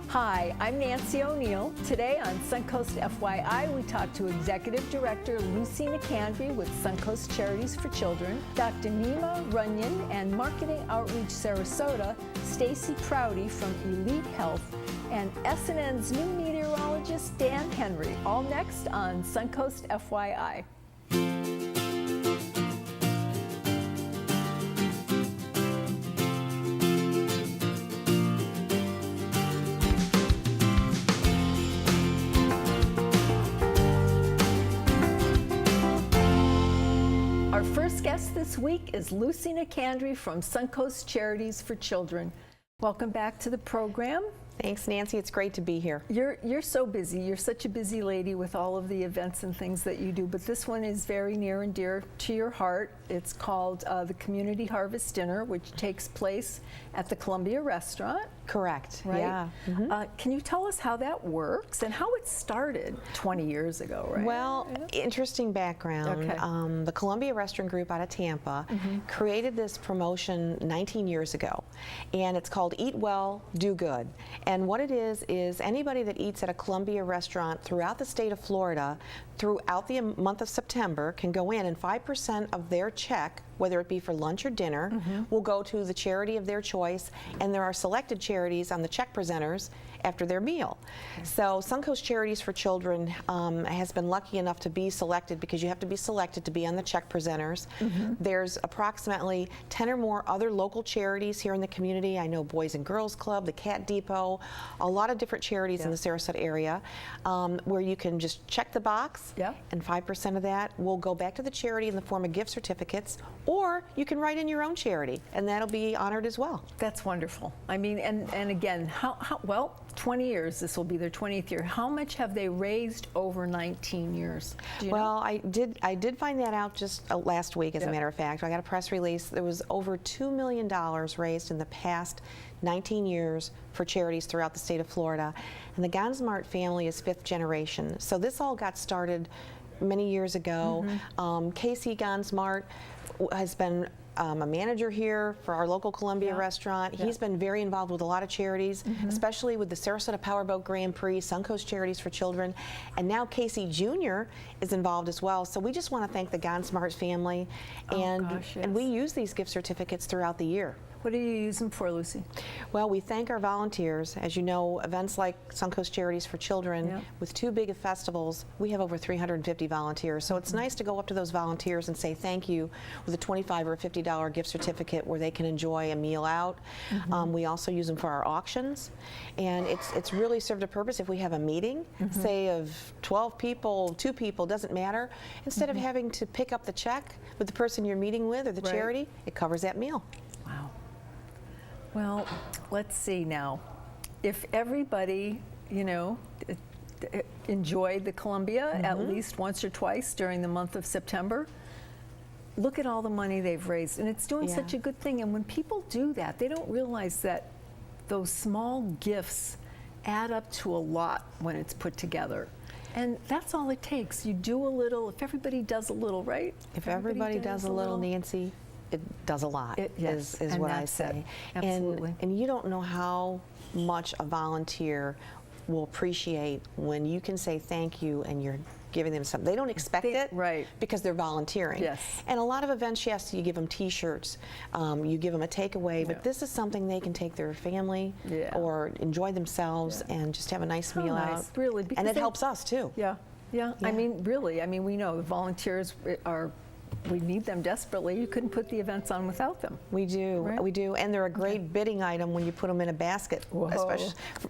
Hi, I'm Nancy O'Neill. Today on Suncoast FYI, we talk to Executive Director Lucy McAndry with Suncoast Charities for Children, Dr. Nima Runyon, and Marketing Outreach Sarasota, Stacy Prouty from Elite Health, and SNN's new meteorologist, Dan Henry. All next on Suncoast FYI. Our first guest this week is Lucy McAndry from Suncoast Charities for Children. Welcome back to the program. Thanks, Nancy. It's great to be here. You're so busy. You're such a busy lady with all of the events and things that you do, but this one is very near and dear to your heart. It's called the Community Harvest Dinner, which takes place at the Columbia Restaurant. Correct. Right? Yeah. Can you tell us how that works and how it started 20 years ago, right? Well, interesting background. Okay. The Columbia Restaurant Group out of Tampa created this promotion 19 years ago, and it's called Eat Well, Do Good. And what it is anybody that eats at a Columbia restaurant throughout the state of Florida throughout the month of September can go in, and 5% of their check, whether it be for lunch or dinner, will go to the charity of their choice, and there are selected charities on the check presenters after their meal. So Suncoast Charities for Children has been lucky enough to be selected, because you have to be selected to be on the check presenters. There's approximately 10 or more other local charities here in the community. I know Boys and Girls Club, the Cat Depot, a lot of different charities in the Sarasota area where you can just check the box, and 5% of that will go back to the charity in the form of gift certificates, or you can write in your own charity, and that'll be honored as well. That's wonderful. I mean, and again, well, 20 years, this will be their 20th year. How much have they raised over 19 years? Do you know? I did find that out just last week, as a matter of fact. I got a press release. There was over $2 million raised in the past 19 years for charities throughout the state of Florida. And the Gansmart family is 5th generation. So this all got started many years ago. Casey Gansmart has been a manager here for our local Columbia restaurant. He's been very involved with a lot of charities, especially with the Sarasota Powerboat Grand Prix, Suncoast Charities for Children, and now Casey Jr. is involved as well. So we just want to thank the Gansmart family, and we use these gift certificates throughout the year. What do you use them for, Lucy? Well, we thank our volunteers. As you know, events like Suncoast Charities for Children, with 2 big festivals, we have over 350 volunteers. So it's nice to go up to those volunteers and say thank you with a $25 or $50 gift certificate where they can enjoy a meal out. We also use them for our auctions, and it's really served a purpose if we have a meeting, say of 12 people, 2 people, doesn't matter. Instead of having to pick up the check with the person you're meeting with or the charity, it covers that meal. Wow. Well, let's see now. If everybody, you know, enjoyed the Columbia at least once or twice during the month of September, look at all the money they've raised, and it's doing such a good thing. And when people do that, they don't realize that those small gifts add up to a lot when it's put together. And that's all it takes. You do a little, if everybody does a little, right? If everybody does a little, Nancy, it does a lot, is what I say. Absolutely. And you don't know how much a volunteer will appreciate when you can say thank you and you're giving them something. They don't expect it, because they're volunteering. And a lot of events, yes, you give them T-shirts, you give them a takeaway, but this is something they can take their family or enjoy themselves and just have a nice meal out. Really, and it helps us too. I mean, really, I mean, we know the volunteers are, we need them desperately. You couldn't put the events on without them. We do, we do, and they're a great bidding item when you put them in a basket,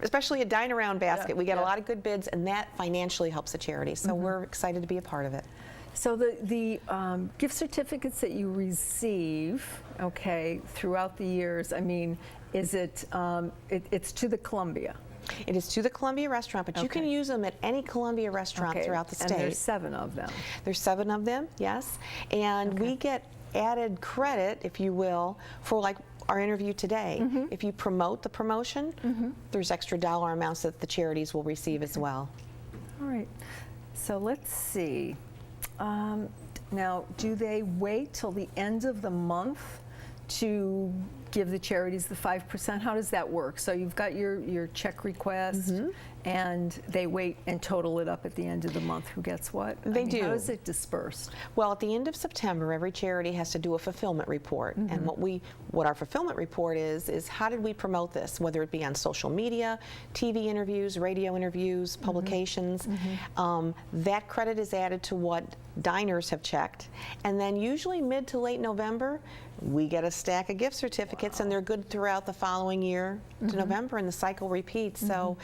especially a dine-around basket. We get a lot of good bids, and that financially helps the charity, so we're excited to be a part of it. So the gift certificates that you receive, throughout the years, I mean, is it, it's to the Columbia? It is to the Columbia restaurant, but you can use them at any Columbia restaurant throughout the state. And there's 7 of them. There's 7 of them, yes. And we get added credit, if you will, for like our interview today. If you promote the promotion, there's extra dollar amounts that the charities will receive as well. All right. So let's see. Now, do they wait till the end of the month to give the charities the 5%? How does that work? So you've got your check request, and they wait and total it up at the end of the month. Who gets what? They do. How is it dispersed? Well, at the end of September, every charity has to do a fulfillment report. And what our fulfillment report is how did we promote this, whether it be on social media, TV interviews, radio interviews, publications. That credit is added to what diners have checked. And then usually mid to late November, we get a stack of gift certificates, and they're good throughout the following year to November, and the cycle repeats. So,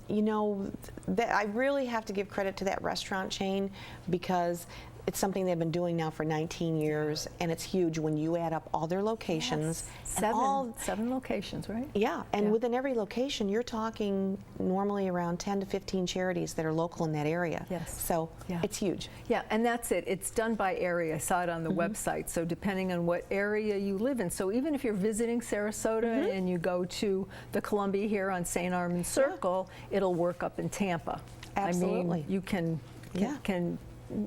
you know, I really have to give credit to that restaurant chain, because it's something they've been doing now for 19 years, and it's huge when you add up all their locations. Yes. Seven locations, right? Yeah, and within every location, you're talking normally around 10 to 15 charities that are local in that area. Yes. So it's huge. Yeah, and that's it. It's done by area. I saw it on the website. So depending on what area you live in. So even if you're visiting Sarasota and you go to the Columbia here on St. Armand Circle, it'll work up in Tampa. Absolutely. I mean, you can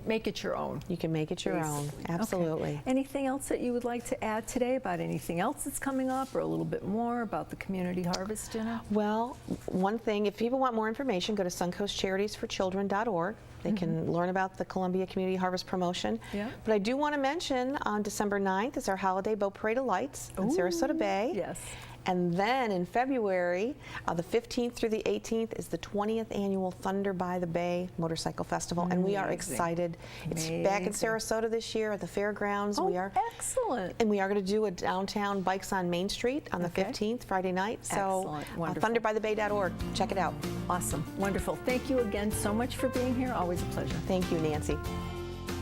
make it your own. You can make it your own. Absolutely. Okay. Anything else that you would like to add today about anything else that's coming up, or a little bit more about the Community Harvest Dinner? Well, one thing, if people want more information, go to suncoastcharitiesforchildren.org. They can learn about the Columbia Community Harvest promotion. But I do want to mention on December 9th is our holiday boat parade of lights in Sarasota Bay. Yes. And then in February, the 15th through the 18th is the 20th annual Thunder by the Bay Motorcycle Festival, and we are excited. It's back in Sarasota this year at the fairgrounds. Oh, we are excellent! And we are going to do a downtown Bikes on Main Street on the 15th, Friday night. So thunderbythebay.org, check it out. Awesome, wonderful. Thank you again so much for being here. Always a pleasure. Thank you, Nancy.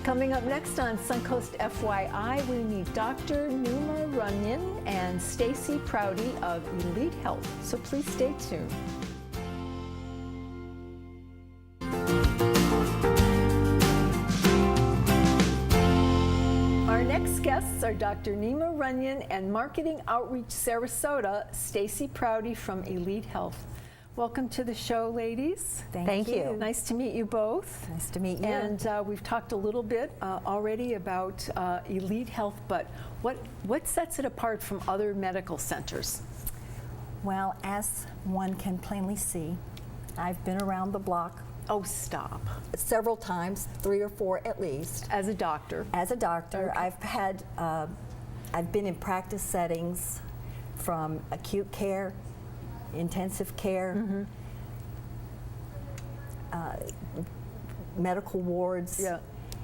Coming up next on Suncoast FYI, we meet Dr. Numa Runyon and Stacy Prouty of Elite Health. So please stay tuned. Our next guests are Dr. Nima Runyon and Marketing Outreach Sarasota, Stacy Prouty from Elite Health. Welcome to the show, ladies. Thank you. Nice to meet you both. Nice to meet you. And we've talked a little bit already about Elite Health, but what sets it apart from other medical centers? Well, as one can plainly see, I've been around the block. Oh, stop. Several times, 3 or 4 at least. As a doctor? As a doctor, Okay. I've been in practice settings from acute care, intensive care, medical wards,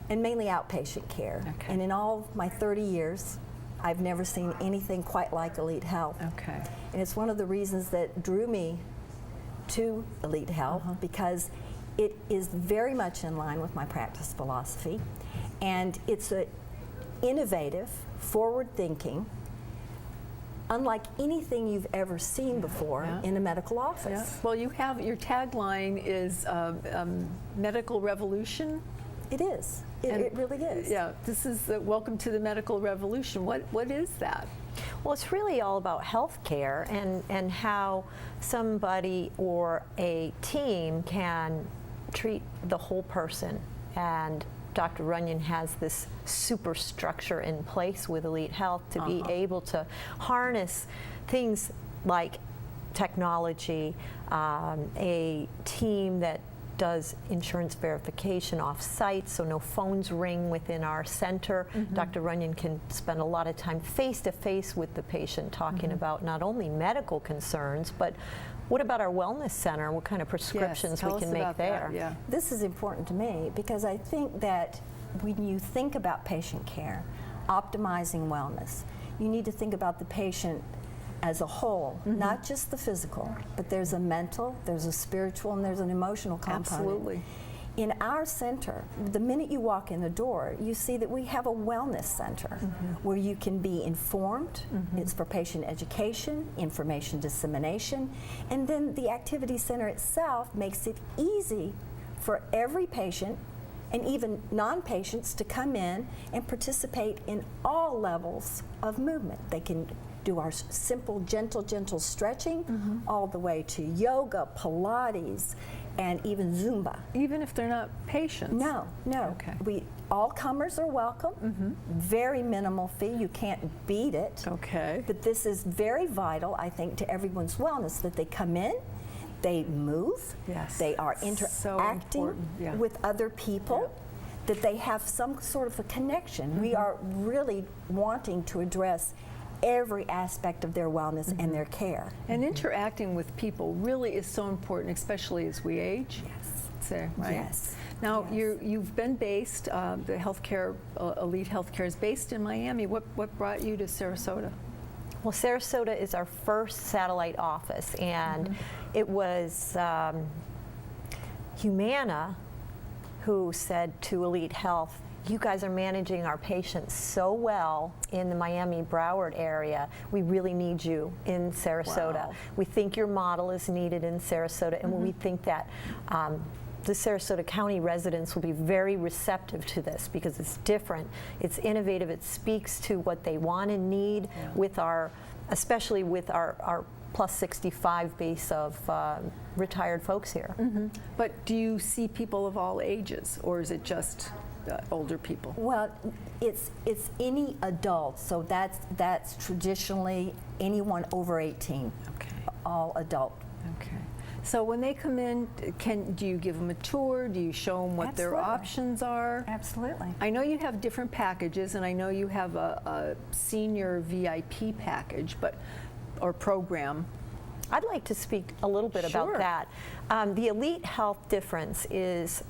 and mainly outpatient care. Okay. And in all my 30 years, I've never seen anything quite like Elite Health. Okay. And it's one of the reasons that drew me to Elite Health, because it is very much in line with my practice philosophy, and it's a innovative, forward-thinking, unlike anything you've ever seen before in a medical office. Well, you have, your tagline is medical revolution. It is. It really is. Yeah, this is the welcome to the medical revolution. What is that? Well, it's really all about health care and how somebody or a team can treat the whole person. And Dr. Runyon has this superstructure in place with Elite Health to be able to harness things like technology, a team that does insurance verification off-site, so no phones ring within our center. Dr. Runyon can spend a lot of time face-to-face with the patient talking about not only medical concerns, but what about our wellness center? What kind of prescriptions we can make there? This is important to me because I think that when you think about patient care, optimizing wellness, you need to think about the patient as a whole, not just the physical, but there's a mental, there's a spiritual, and there's an emotional component. Absolutely. In our center, the minute you walk in the door, you see that we have a wellness center where you can be informed. It's for patient education, information dissemination, and then the activity center itself makes it easy for every patient and even non-patients to come in and participate in all levels of movement. They can do our simple, gentle stretching, all the way to yoga, Pilates, and even Zumba. Even if they're not patients? No. Okay. All comers are welcome. Very minimal fee. You can't beat it. Okay. But this is very vital, I think, to everyone's wellness, that they come in, they move, Yes. they are So interacting important, yeah. with other people, that they have some sort of a connection. We are really wanting to address every aspect of their wellness and their care. And interacting with people really is so important, especially as we age. Yes. So, right? Yes. Now, Yes. you've been based, the healthcare, Elite Healthcare is based in Miami. What brought you to Sarasota? Well, Sarasota is our first satellite office, and it was Humana who said to Elite Health, you guys are managing our patients so well in the Miami Broward area. We really need you in Sarasota. Wow. We think your model is needed in Sarasota, and we think that the Sarasota County residents will be very receptive to this because it's different, it's innovative, it speaks to what they want and need with our, especially with our plus 65 base of retired folks here. But do you see people of all ages, or is it just older people? Well, it's any adult, so that's traditionally anyone over 18. Okay. All adult. Okay. So when they come in, do you give them a tour? Do you show them what their Absolutely. options are? Absolutely. I know you have different packages, and I know you have a senior VIP package, or program. I'd like to speak a little bit Sure. about that. The Elite Health difference is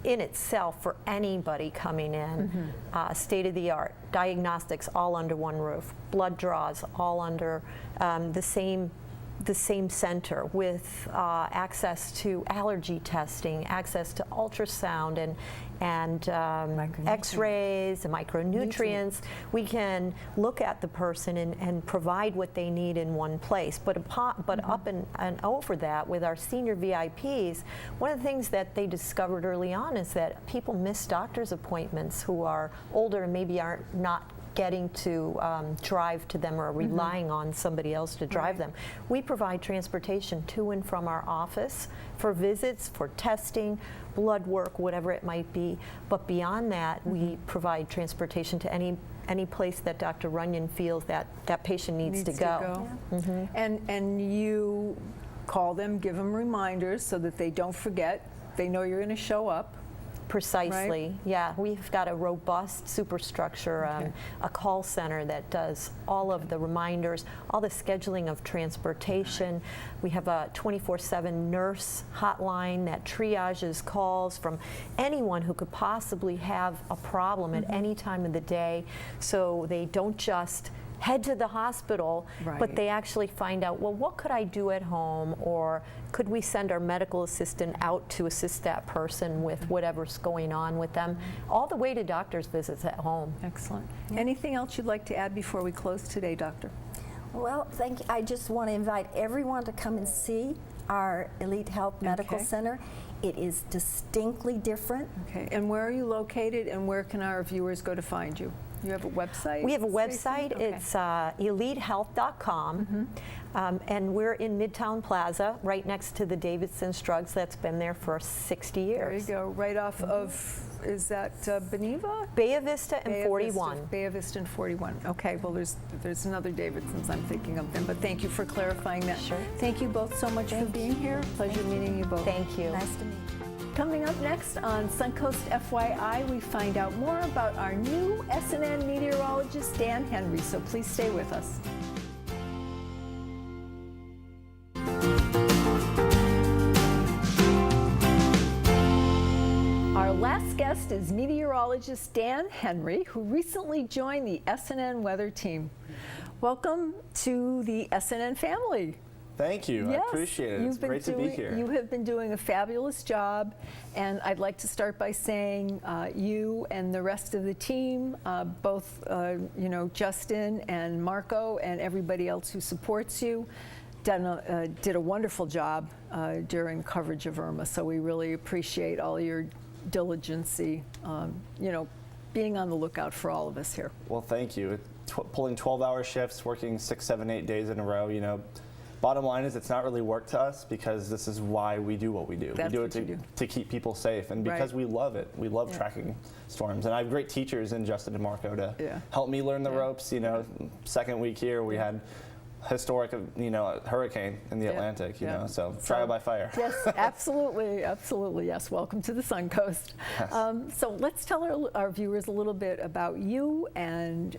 in itself for anybody coming in, state of the art, diagnostics all under one roof, blood draws all under the same center, with access to allergy testing, access to ultrasound and x-rays and micronutrients. We can look at the person and provide what they need in one place. But up and over that, with our senior VIPs, one of the things that they discovered early on is that people miss doctor's appointments who are older and maybe aren't not getting to drive to them or relying on somebody else to drive them. We provide transportation to and from our office for visits, for testing, blood work, whatever it might be. But beyond that, we provide transportation to any place that Dr. Runyon feels that patient needs to go. And you call them, give them reminders so that they don't forget. They know you're going to show up. Precisely. Right? Yeah, we've got a robust superstructure, a call center that does all of the reminders, all the scheduling of transportation. We have a 24/7 nurse hotline that triages calls from anyone who could possibly have a problem at any time of the day, so they don't just head to the hospital, Right. but they actually find out, well, what could I do at home, or could we send our medical assistant out to assist that person with whatever's going on with them, all the way to doctor's visits at home. Excellent. Anything else you'd like to add before we close today, Doctor? Well, thank you. I just want to invite everyone to come and see our Elite Health Medical Okay. Center. It is distinctly different. Okay. And where are you located, and where can our viewers go to find you? You have a website? We have a Stacey? website. Okay. It's elitehealth.com, and we're in Midtown Plaza, right next to the Davidson's Drugs that's been there for 60 years. There you go. Right off of, is that Beneva? Bay Vista and 41. Bay Vista and 41. Okay, well, there's another Davidson's I'm thinking of then, but thank you for clarifying that. Sure. Thank you both so much for being here. Pleasure meeting you both. Thank you. Nice to meet you. Coming up next on Suncoast FYI, we find out more about our new SNN meteorologist, Dan Henry, so please stay with us. Our last guest is meteorologist Dan Henry, who recently joined the SNN weather team. Welcome to the SNN family. Thank you. I appreciate it. It's great to be here. You have been doing a fabulous job, and I'd like to start by saying you and the rest of the team, both Justin and Marco and everybody else who supports you, did a wonderful job during coverage of Irma. So we really appreciate all your diligency, being on the lookout for all of us here. Well, thank you. Pulling 12-hour shifts, working 6, 7, 8 days in a row, bottom line is it's not really work to us because this is why we do what we do. That's we do what it you do. to keep people safe, and because we love it. We love tracking storms, and I have great teachers in Justin and Marco to help me learn the ropes. You know, second week here we had historic, hurricane in the Atlantic, you know, so trial by fire. Yes, absolutely, absolutely, yes. Welcome to the Suncoast. Yes. So let's tell our viewers a little bit about you and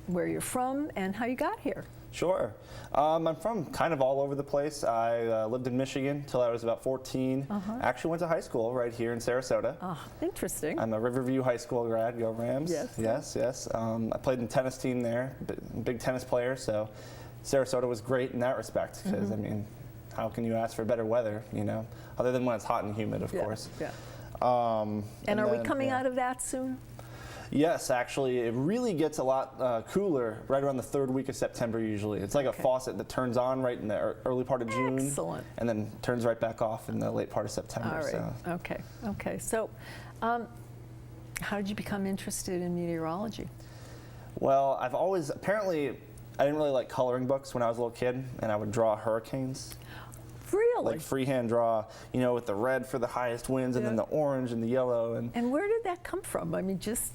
where you're from and how you got here. Sure. I'm from kind of all over the place. I lived in Michigan till I was about 14. Actually went to high school right here in Sarasota. Interesting. I'm a Riverview High School grad. Go Rams. Yes. Yes. I played in the tennis team there, big tennis player, so Sarasota was great in that respect because, I mean, how can you ask for better weather, you know, other than when it's hot and humid, of course. Yeah. And are we coming out of that soon? Yes, actually, it really gets a lot cooler right around the third week of September usually. It's like a faucet that turns on right in the early part of June. Excellent. And then turns right back off in the late part of September. All right. So. Okay. So how did you become interested in meteorology? Well, apparently, I didn't really like coloring books when I was a little kid, and I would draw hurricanes. Really? Like freehand draw, you know, with the red for the highest winds and then the orange and the yellow. And where did that come from? I mean, just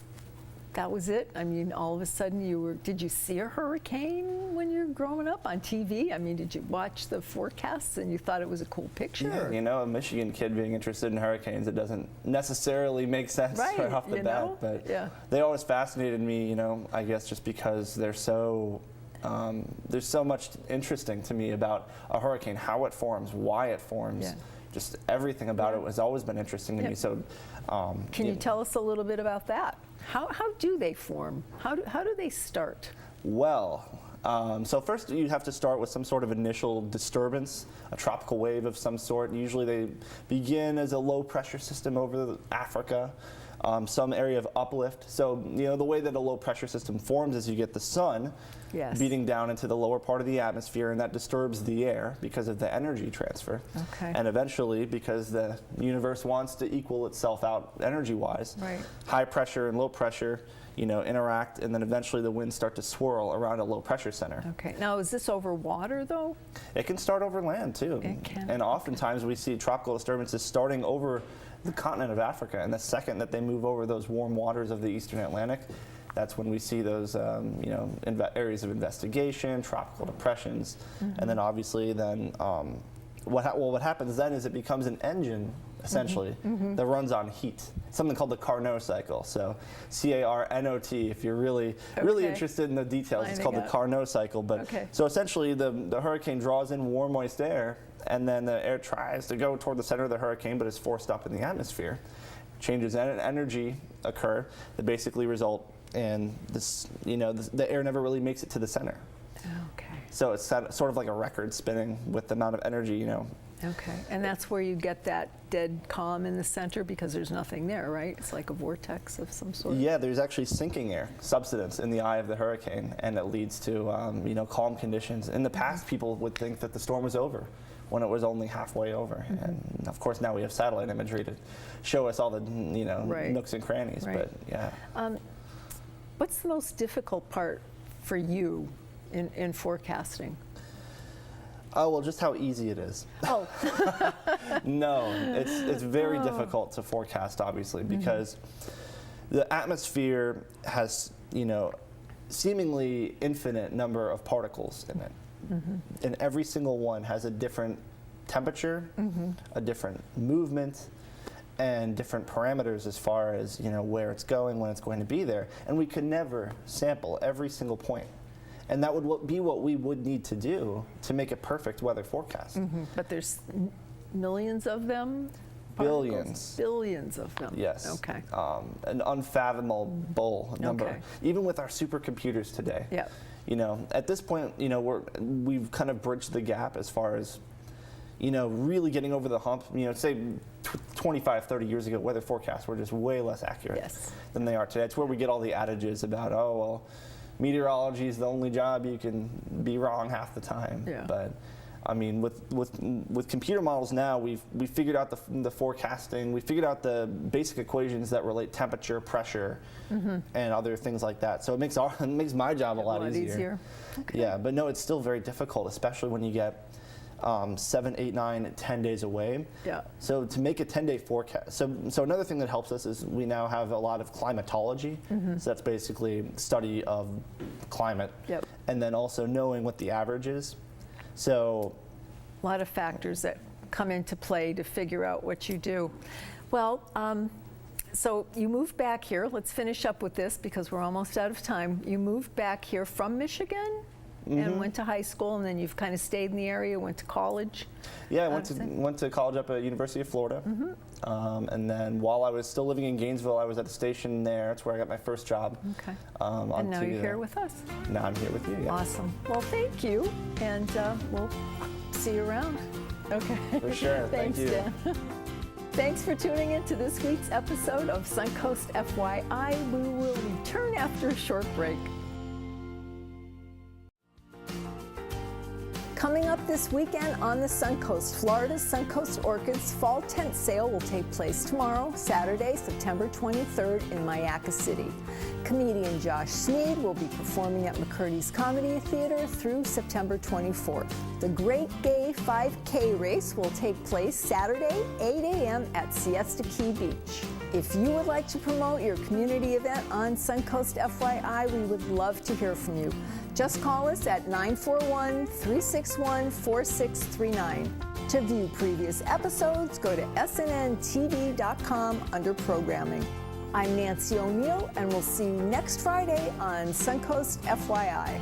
that was it? I mean, all of a sudden did you see a hurricane when you were growing up on TV? I mean, did you watch the forecasts and you thought it was a cool picture? Yeah, you know, a Michigan kid being interested in hurricanes, it doesn't necessarily make sense right off the bat. But they always fascinated me, you know, I guess just because there's so much interesting to me about a hurricane, how it forms, why it forms, just everything about it has always been interesting to me. So, can you tell us a little bit about that? How do they form? How do they start? Well, so first you have to start with some sort of initial disturbance, a tropical wave of some sort. Usually they begin as a low pressure system over Africa. Some area of uplift. So, you know, the way that a low pressure system forms is you get the sun beating down into the lower part of the atmosphere, and that disturbs the air because of the energy transfer. And eventually, because the universe wants to equal itself out energy-wise, high pressure and low pressure, you know, interact, and then eventually the winds start to swirl around a low pressure center. Okay. Now, is this over water, though? It can start over land, too. It can. And oftentimes we see tropical disturbances starting over the continent of Africa, and the second that they move over those warm waters of the eastern Atlantic, that's when we see those areas of investigation, tropical depressions, and then obviously what happens then is it becomes an engine essentially that runs on heat, something called the Carnot cycle. So C-A-R-N-O-T, if you're really interested in the details, it's called the Carnot cycle. But so essentially the hurricane draws in warm moist air, and then the air tries to go toward the center of the hurricane, but is forced up in the atmosphere. Changes in energy occur that basically result in this, you know, the air never really makes it to the center. Okay. So it's sort of like a record spinning with the amount of energy, you know. Okay, and that's where you get that dead calm in the center because there's nothing there, right? It's like a vortex of some sort. Yeah, there's actually sinking air, subsidence in the eye of the hurricane, and it leads to, you know, calm conditions. In the past, people would think that the storm was over when it was only halfway over. And of course, now we have satellite imagery to show us all the, you know, nooks and crannies, but yeah. What's the most difficult part for you in forecasting? Oh, well, just how easy it is. Oh. No, it's very difficult to forecast, obviously, because the atmosphere has, you know, seemingly infinite number of particles in it. And every single one has a different temperature, a different movement, and different parameters as far as, you know, where it's going, when it's going to be there. And we could never sample every single point. And that would be what we would need to do to make a perfect weather forecast. But there's millions of them? Billions. Billions of them. Yes. Okay. An unfathomable number. Okay. Even with our supercomputers today. Yeah. You know, at this point, you know, we've kind of bridged the gap as far as, you know, really getting over the hump. You know, say 25, 30 years ago, weather forecasts were just way less accurate than they are today. It's where we get all the adages about, oh, well, meteorology is the only job you can be wrong half the time. Yeah. But I mean, with computer models now, we've figured out the forecasting. We figured out the basic equations that relate temperature, pressure, and other things like that. So it makes my job a lot easier. Okay. Yeah, but no, it's still very difficult, especially when you get, 7, 8, 9, 10 days away. Yeah. So to make a 10-day forecast, so another thing that helps us is we now have a lot of climatology. So that's basically study of climate. Yep. And then also knowing what the average is. So A lot of factors that come into play to figure out what you do. Well, so you moved back here. Let's finish up with this because we're almost out of time. You moved back here from Michigan and went to high school, and then you've kind of stayed in the area, went to college. yeah, I went to college up at University of Florida. And then while I was still living in Gainesville, I was at a station there. That's where I got my first job. Okay. On And now you're TV here there. with us. Now I'm here with you. Yeah. Awesome. Well, thank you, and we'll see you around. Okay. For sure. Thank Thanks, you. Dan. Thanks for tuning in to this week's episode of Suncoast FYI. We will return after a short break. Coming up this weekend on the Suncoast, Florida's Suncoast Orchids Fall Tent Sale will take place tomorrow, Saturday, September 23rd in Mayaca City. Comedian Josh Sneed will be performing at McCurdy's Comedy Theater through September 24th. The Great Gay 5K race will take place Saturday, 8 a.m. at Siesta Key Beach. If you would like to promote your community event on Suncoast FYI, we would love to hear from you. Just call us at 941-361-4639. To view previous episodes, go to snntv.com under programming. I'm Nancy O'Neill, and we'll see you next Friday on Suncoast FYI.